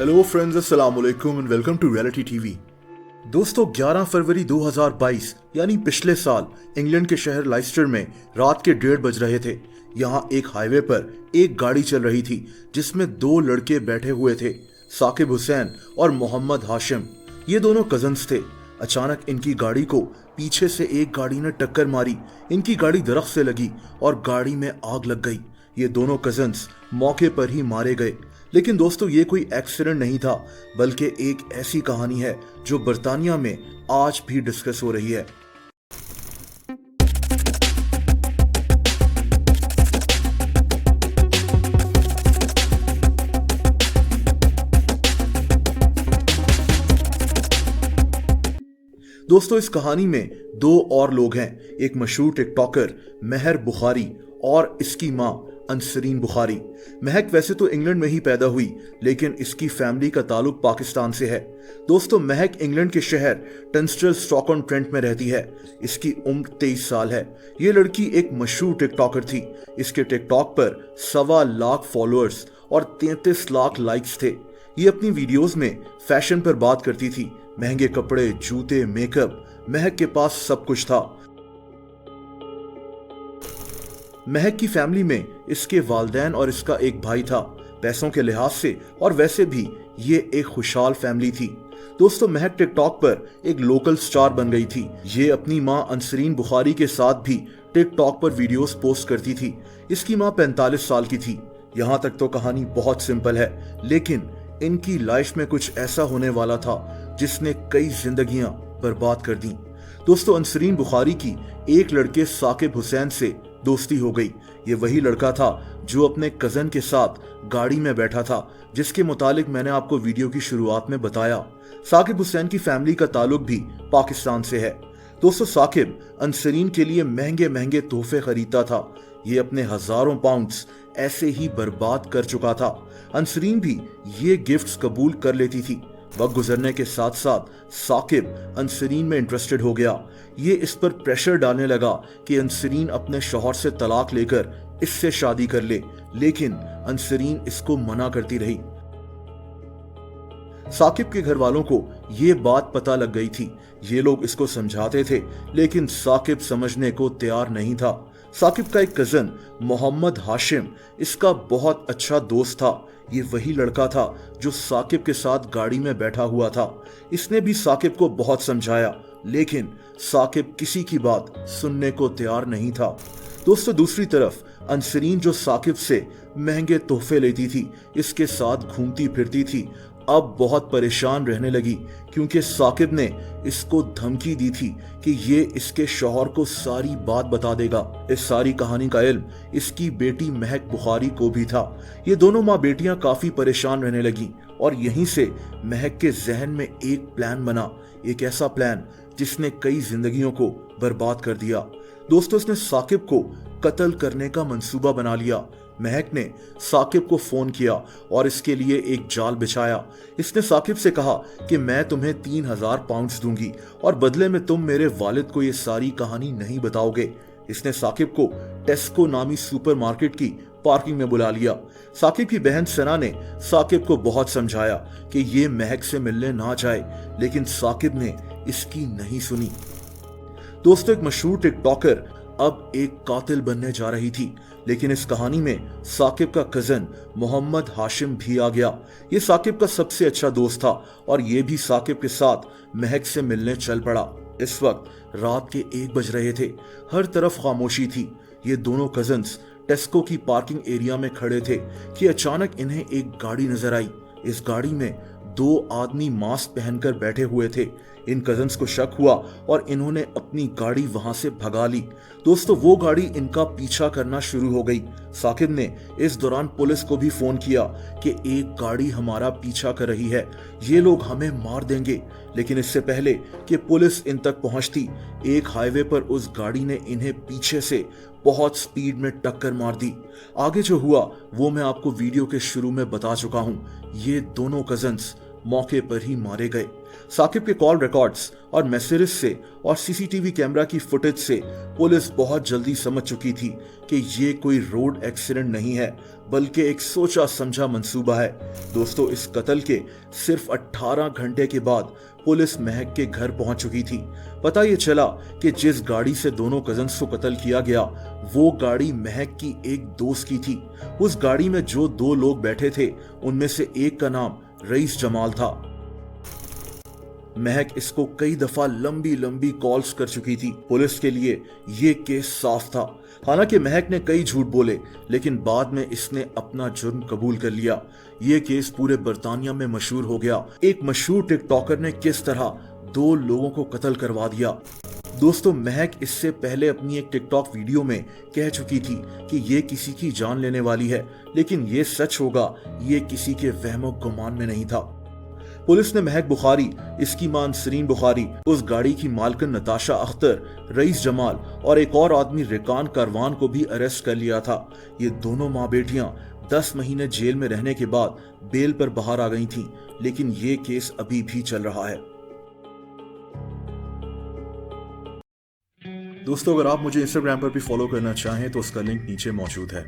Hello friends, अस्सलाम वालेकुम and welcome to reality TV. दोस्तों, 11 फरवरी 2022 यानी पिछले साल इंग्लैंड के शहर लाइस्टर में रात के 1:30 बज रहे थे। यहाँ एक हाईवे पर एक गाड़ी चल रही थी जिसमें दो लड़के बैठे हुए थे, साकिब हुसैन और मोहम्मद हाशिम। ये दोनों कजन्स थे। अचानक इनकी गाड़ी को पीछे से एक गाड़ी ने टक्कर मारी। इनकी गाड़ी दरख्त से लगी और गाड़ी में आग लग गई। ये दोनों कजन्स मौके पर ही मारे गए। लेकिन दोस्तों, ये कोई एक्सीडेंट नहीं था, बल्कि एक ऐसी कहानी है जो बर्तानिया में आज भी डिस्कस हो रही है। दोस्तों, इस कहानी में दो और लोग हैं, एक मशहूर टिकटॉकर महर बुखारी और इसकी मां अंसरीन बुखारी। महक वैसे तो इंग्लैंड में ही पैदा हुई, लेकिन इसकी फैमिली का ताल्लुक पाकिस्तान से है। दोस्तों, महक इंग्लैंड के शहर टंस्टल स्टॉक ऑन ट्रेंट में रहती है। इसकी उम्र 23 साल है। ये लड़की एक मशहूर टिकटॉकर थी। इसके टिकटॉक पर 1.25 लाख फॉलोअर्स और 33 लाख लाइक्स थे। ये अपनी वीडियोस में फैशन पर बात करती थी, महंगे कपड़े, जूते, मेकअप। महक के पास सब कुछ था। महक की फैमिली में इसके वालिदैन और इसका एक भाई था। पैसों के लिहाज से और वैसे भी ये एक खुशहाल फैमिली थी। दोस्तों, महक टिकटॉक पर एक लोकल स्टार बन गई थी। ये अपनी मां अंसरीन बुखारी के साथ भी टिकटॉक पर वीडियोस पोस्ट करती थी। इसकी मां 45 साल की थी। यहां तक तो कहानी बहुत सिंपल है, लेकिन इनकी लाइफ में कुछ ऐसा होने वाला था जिसने कई जिंदगियां बर्बाद कर दी। दोस्तों, अंसरीन बुखारी की एक लड़के साकिब हुसैन से दोस्ती हो गई। ये वही लड़का था जो अपने कजन के साथ गाड़ी में बैठा था, जिसके मुतालिक मैंने आपको वीडियो की शुरुआत में बताया। साकिब हुसैन की फैमिली का ताल्लुक भी पाकिस्तान से है। दोस्तों, साकिब अंसरीन के लिए महंगे महंगे तोहफे खरीदता था। ये अपने हजारों पाउंड्स ऐसे ही बर्बाद कर चुका था। अंसरीन भी ये गिफ्ट्स कबूल कर लेती थी। वक्त गुजरने के साथ साथ साकिब अंसरीन में इंटरेस्टेड हो गया। ये इस पर प्रेशर डालने लगा कि अंसरीन अपने शौहर से तलाक लेकर इससे शादी कर ले, लेकिन अंसरीन इसको मना करती रही। साकिब के घर वालों को ये बात पता लग गई थी। ये लोग इसको समझाते थे, लेकिन साकिब समझने को तैयार नहीं था। साकिब का एक कजन मोहम्मद हाशिम इसका बहुत अच्छा दोस्त था। ये वही लड़का था जो साकिब के साथ गाड़ी में बैठा हुआ था। इसने भी साकिब को बहुत समझाया, लेकिन साकिब किसी की बात सुनने को तैयार नहीं था। दोस्तों, दूसरी तरफ अंसरीन जो साकिब से महंगे तोहफे लेती थी, इसके साथ घूमती फिरती थी, अब बहुत परेशान रहने लगी, क्योंकि साकिब ने इसको धमकी दी थी कि ये इसके शौहर को सारी बात बता देगा। इस सारी कहानी का इल्म इसकी बेटी महक बुखारी को भी था। ये दोनों माँ बेटियां काफी परेशान रहने लगी और यहीं से महक के जहन में एक प्लान बना, एक ऐसा प्लान जिसने कई जिंदगियों को बर्बाद कर दिया। दोस्तों, इसने साकिब को कत्ल करने का मंसूबा बना लिया। महक ने साकिब को फोन किया और इसके लिए एक जाल बिछाया। इसने साकिब से कहा कि मैं तुम्हें 3000 पाउंड्स दूंगी और बदले में तुम मेरे वालिद को ये सारी कहानी नहीं बताओगे। इसने साकिब को टेस्को नामी सुपरमार्केट की पार्किंग में बुला लिया। साकिब की बहन सना ने साकिब को बहुत समझाया कि ये महक से मिलने ना जाए, लेकिन साकिब ने इसकी नहीं सुनी। दोस्तों, एक मशहूर टिकटॉकर अब एक कातिल बनने जा रही थी, लेकिन इस कहानी में साकिब का कजन मोहम्मद हाशिम भी आ गया। ये साकिब का सबसे अच्छा दोस्त था और ये भी साकिब के साथ महक से मिलने चल पड़ा। इस वक्त रात के 1 बज रहे थे। हर तरफ खामोशी थी। ये दोनों कजन्स टेस्को की पार्किंग एरिया में खड़े थे कि अचानक इन्हें एक गाड़ी नजर आई। इस गाड़ी में 2 आदमी मास्क पहनकर बैठे हुए थे। इन कजन्स को शक हुआ और इन्होंने अपनी गाड़ी वहां से भगा ली। दोस्तों, वो गाड़ी इनका पीछा करना शुरू हो गई। साकिब ने इस दौरान पुलिस को भी फोन किया कि एक गाड़ी हमारा पीछा कर रही है, ये लोग हमें मार देंगे। लेकिन इससे पहले कि पुलिस इन तक पहुंचती, एक हाईवे पर उस गाड़ी ने इन्हें पीछे से बहुत स्पीड में टक्कर मार दी। आगे जो हुआ वो मैं आपको वीडियो के शुरू में बता चुका हूं। ये दोनों कजन्स मौके पर ही मारे गए। साकिब के कॉल रिकॉर्ड्स और मैसेजेस से और सीसीटीवी कैमरा की फुटेज से पुलिस बहुत जल्दी समझ चुकी थी कि ये कोई रोड एक्सीडेंट नहीं है, बल्कि एक सोचा समझा मंसूबा है। दोस्तों, इस कत्ल के सिर्फ 18 घंटे के बाद पुलिस महक के घर पहुंच चुकी थी। पता ये चला कि जिस गाड़ी से दोनों कजन्स को कत्ल किया गया वो गाड़ी महक की एक दोस्त की थी। उस गाड़ी में जो 2 लोग बैठे थे उनमें से एक का नाम रईस जमाल था। महक इसको कई दफा लंबी लंबी कॉल्स कर चुकी थी। पुलिस के लिए ये केस साफ था। हालांकि महक ने कई झूठ बोले, लेकिन बाद में इसने अपना जुर्म कबूल कर लिया। ये केस पूरे बर्तानिया में मशहूर हो गया। एक मशहूर टिकटॉकर ने किस तरह 2 लोगों को कत्ल करवा दिया। दोस्तों, महक इससे पहले अपनी एक टिकटॉक वीडियो में कह चुकी थी कि ये किसी की जान लेने वाली है, लेकिन ये सच होगा, ये किसी के वहमो गुमान में नहीं था। पुलिस ने महक बुखारी, इसकी मां नसरीन बुखारी, उस गाड़ी की मालकिन नताशा अख्तर, रईस जमाल और एक और आदमी रिकान कारवान को भी अरेस्ट कर लिया था। ये दोनों माँ बेटियां 10 महीने जेल में रहने के बाद बेल पर बाहर आ गई थीं, लेकिन ये केस अभी भी चल रहा है। दोस्तों, अगर आप मुझे इंस्टाग्राम पर भी फॉलो करना चाहें तो उसका लिंक नीचे मौजूद है।